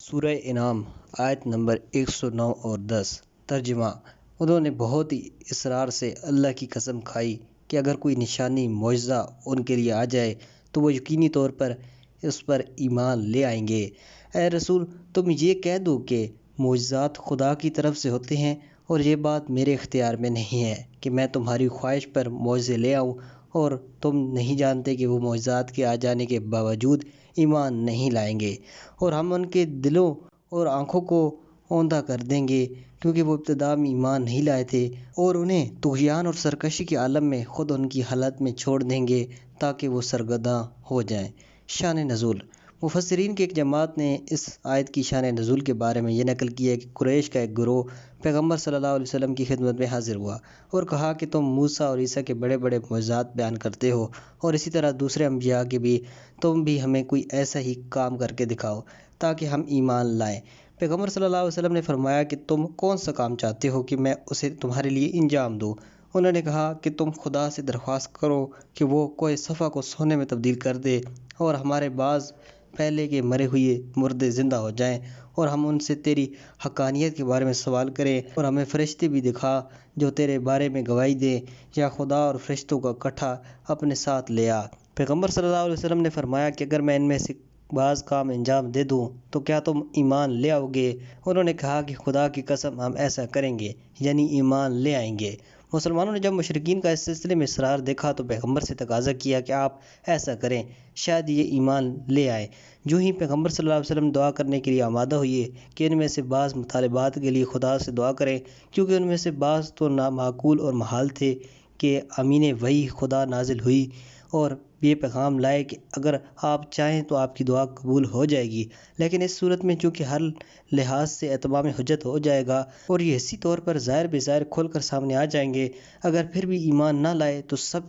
سورہ انعام آیت نمبر 109 اور 10 ترجمہ۔ انہوں نے بہت ہی اصرار سے اللہ کی قسم کھائی کہ اگر کوئی نشانی معجزہ ان کے لیے آ جائے تو وہ یقینی طور پر اس پر ایمان لے آئیں گے۔ اے رسول، تم یہ کہہ دو کہ معجزات خدا کی طرف سے ہوتے ہیں، اور یہ بات میرے اختیار میں نہیں ہے کہ میں تمہاری خواہش پر معجزے لے آؤں، اور تم نہیں جانتے کہ وہ معجزات کے آ جانے کے باوجود ایمان نہیں لائیں گے، اور ہم ان کے دلوں اور آنکھوں کو اوندھا کر دیں گے کیونکہ وہ ابتدا میں ایمان نہیں لائے تھے، اور انہیں طغیان اور سرکشی کے عالم میں خود ان کی حالت میں چھوڑ دیں گے تاکہ وہ سرگرداں ہو جائیں۔ شان نزول۔ مفسرین کی ایک جماعت نے اس آیت کی شان نزول کے بارے میں یہ نقل کی ہے کہ قریش کا ایک گروہ پیغمبر صلی اللہ علیہ وسلم کی خدمت میں حاضر ہوا اور کہا کہ تم موسیٰ اور عیسیٰ کے بڑے بڑے معجزات بیان کرتے ہو، اور اسی طرح دوسرے انبیاء کے بھی، تم بھی ہمیں کوئی ایسا ہی کام کر کے دکھاؤ تاکہ ہم ایمان لائیں۔ پیغمبر صلی اللہ علیہ وسلم نے فرمایا کہ تم کون سا کام چاہتے ہو کہ میں اسے تمہارے لیے انجام دوں؟ انہوں نے کہا کہ تم خدا سے درخواست کرو کہ وہ کوہ صفا کو سونے میں تبدیل کر دے، اور ہمارے بعض پہلے کے مرے ہوئے مردے زندہ ہو جائیں، اور ہم ان سے تیری حقانیت کے بارے میں سوال کریں، اور ہمیں فرشتے بھی دکھا جو تیرے بارے میں گواہی دیں، یا خدا اور فرشتوں کا اکٹھا اپنے ساتھ لے آ۔ پیغمبر صلی اللہ علیہ وسلم نے فرمایا کہ اگر میں ان میں سے بعض کام انجام دے دوں تو کیا تم ایمان لے آؤ گے؟ انہوں نے کہا کہ خدا کی قسم ہم ایسا کریں گے، یعنی ایمان لے آئیں گے۔ مسلمانوں نے جب مشرکین کا اس سلسلے میں اصرار دیکھا تو پیغمبر سے تقاضا کیا کہ آپ ایسا کریں، شاید یہ ایمان لے آئیں۔ جو ہی پیغمبر صلی اللہ علیہ وسلم دعا کرنے کے لیے آمادہ ہوئے کہ ان میں سے بعض مطالبات کے لیے خدا سے دعا کریں، کیونکہ ان میں سے بعض تو نامعقول اور محال تھے، کہ امین وحی خدا نازل ہوئی اور یہ پیغام لائے کہ اگر آپ چاہیں تو آپ کی دعا قبول ہو جائے گی، لیکن اس صورت میں چونکہ ہر لحاظ سے اتمام حجت ہو جائے گا اور یہ اسی طور پر ظاہر بے ظاہر کھول کر سامنے آ جائیں گے، اگر پھر بھی ایمان نہ لائے تو سب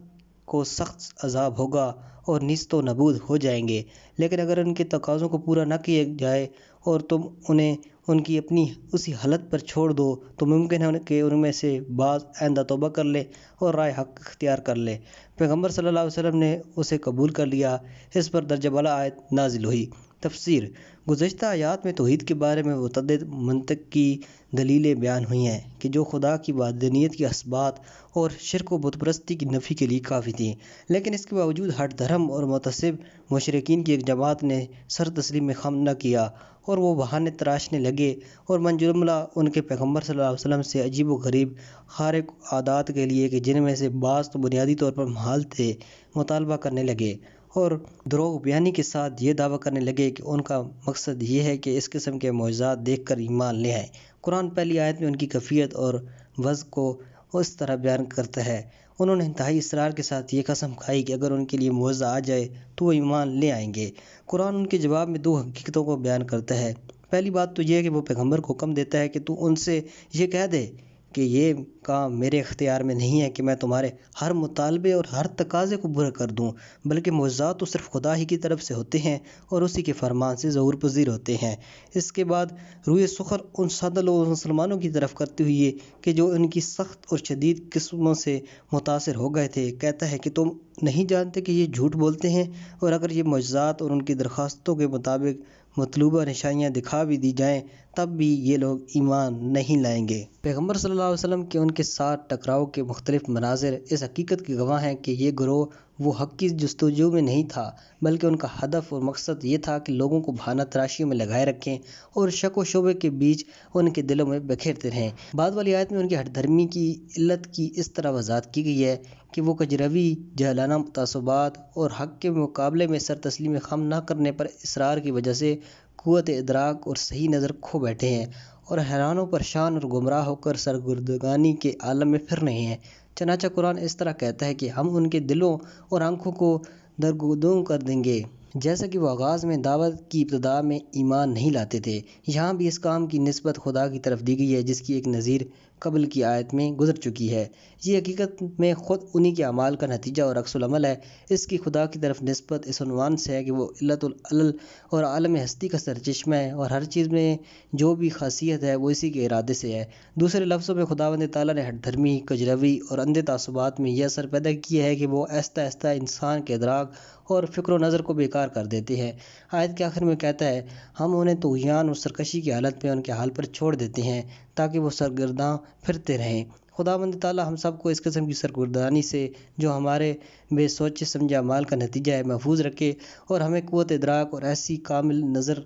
کو سخت عذاب ہوگا اور نیست و نابود ہو جائیں گے۔ لیکن اگر ان کے تقاضوں کو پورا نہ کیا جائے اور تم انہیں ان کی اپنی اسی حالت پر چھوڑ دو تو ممکن ہے کہ ان میں سے بعض آئندہ توبہ کر لے اور رائے حق اختیار کر لے۔ پیغمبر صلی اللہ علیہ وسلم نے اسے قبول کر لیا۔ اس پر درجہ بالا آیت نازل ہوئی۔ تفسیر۔ گزشتہ آیات میں توحید کے بارے میں متعدد منطقی دلیلیں بیان ہوئی ہیں کہ جو خدا کی وحدانیت کی اثبات اور شرک و بت پرستی کی نفی کے لیے کافی تھیں، لیکن اس کے باوجود ہٹ دھرم اور متعصب مشرکین کی ایک جماعت نے سر تسلیم خم نہ کیا، اور وہ بہانے تراشنے لگے اور من جملہ ان کے پیغمبر صلی اللہ علیہ وسلم سے عجیب و غریب خارق عادات کے لیے کہ جن میں سے بعض تو بنیادی طور پر محال تھے مطالبہ کرنے لگے، اور دروغ بیانی کے ساتھ یہ دعویٰ کرنے لگے کہ ان کا مقصد یہ ہے کہ اس قسم کے معجزات دیکھ کر ایمان لے آئیں۔ قرآن پہلی آیت میں ان کی کیفیت اور وضع کو اس طرح بیان کرتا ہے۔ انہوں نے انتہائی اصرار کے ساتھ یہ قسم کھائی کہ اگر ان کے لیے معجزہ آ جائے تو وہ ایمان لے آئیں گے۔ قرآن ان کے جواب میں دو حقیقتوں کو بیان کرتا ہے۔ پہلی بات تو یہ ہے کہ وہ پیغمبر کو حکم دیتا ہے کہ تو ان سے یہ کہہ دے کہ یہ کام میرے اختیار میں نہیں ہے کہ میں تمہارے ہر مطالبے اور ہر تقاضے کو پورا کر دوں، بلکہ معجزات تو صرف خدا ہی کی طرف سے ہوتے ہیں اور اسی کے فرمان سے ظہور پذیر ہوتے ہیں۔ اس کے بعد روئے سخن ان سادہ لوگ مسلمانوں کی طرف کرتے ہوئے کہ جو ان کی سخت اور شدید قسموں سے متاثر ہو گئے تھے، کہتا ہے کہ تم نہیں جانتے کہ یہ جھوٹ بولتے ہیں، اور اگر یہ معجزات اور ان کی درخواستوں کے مطابق مطلوبہ نشانیاں دکھا بھی دی جائیں تب بھی یہ لوگ ایمان نہیں لائیں گے۔ پیغمبر صلی اللہ علیہ وسلم کے ان کے ساتھ ٹکراؤ کے مختلف مناظر اس حقیقت کے گواہ ہیں کہ یہ گروہ وہ حق کی جستجو میں نہیں تھا، بلکہ ان کا ہدف اور مقصد یہ تھا کہ لوگوں کو بہانہ تراشیوں میں لگائے رکھیں اور شک و شبہ کے بیچ ان کے دلوں میں بکھیرتے رہیں۔ بعد والی آیت میں ان کی ہٹ دھرمی کی علت کی اس طرح وضاحت کی گئی ہے کہ وہ کجروی جاہلانہ تعصبات اور حق کے مقابلے میں سر تسلیم خم نہ کرنے پر اصرار کی وجہ سے قوت ادراک اور صحیح نظر کھو بیٹھے ہیں، اور حیران و پریشان اور گمراہ ہو کر سرگردانی کے عالم میں پھر رہے ہیں۔ چنانچہ قرآن اس طرح کہتا ہے کہ ہم ان کے دلوں اور آنکھوں کو درگودوں کر دیں گے، جیسا کہ وہ آغاز میں دعوت کی ابتدا میں ایمان نہیں لاتے تھے۔ یہاں بھی اس کام کی نسبت خدا کی طرف دی گئی ہے جس کی ایک نظیر قبل کی آیت میں گزر چکی ہے۔ یہ حقیقت میں خود انہی کے اعمال کا نتیجہ اور عکس العمل ہے۔ اس کی خدا کی طرف نسبت اس عنوان سے ہے کہ وہ علت العلل اور عالم ہستی کا سرچشمہ ہے، اور ہر چیز میں جو بھی خاصیت ہے وہ اسی کے ارادے سے ہے۔ دوسرے لفظوں میں خداوند تعالیٰ نے ہٹ دھرمی، کجروی اور اندھے تعصبات میں یہ اثر پیدا کیا ہے کہ وہ آہستہ آہستہ انسان کے ادراک اور فکر و نظر کو بیکار کر دیتے ہیں۔ آیت کے آخر میں کہتا ہے ہم انہیں طغیان اور سرکشی کی حالت میں ان کے حال پر چھوڑ دیتے ہیں تاکہ وہ سرگرداں پھرتے رہیں۔ خداوند تعالیٰ ہم سب کو اس قسم کی سرگردانی سے جو ہمارے بے سوچے سمجھے اعمال کا نتیجہ ہے محفوظ رکھے، اور ہمیں قوت ادراک اور ایسی کامل نظر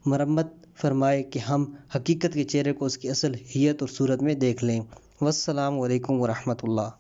مرمت فرمائے کہ ہم حقیقت کے چہرے کو اس کی اصل ہیت اور صورت میں دیکھ لیں۔ والسلام علیکم ورحمۃ اللہ۔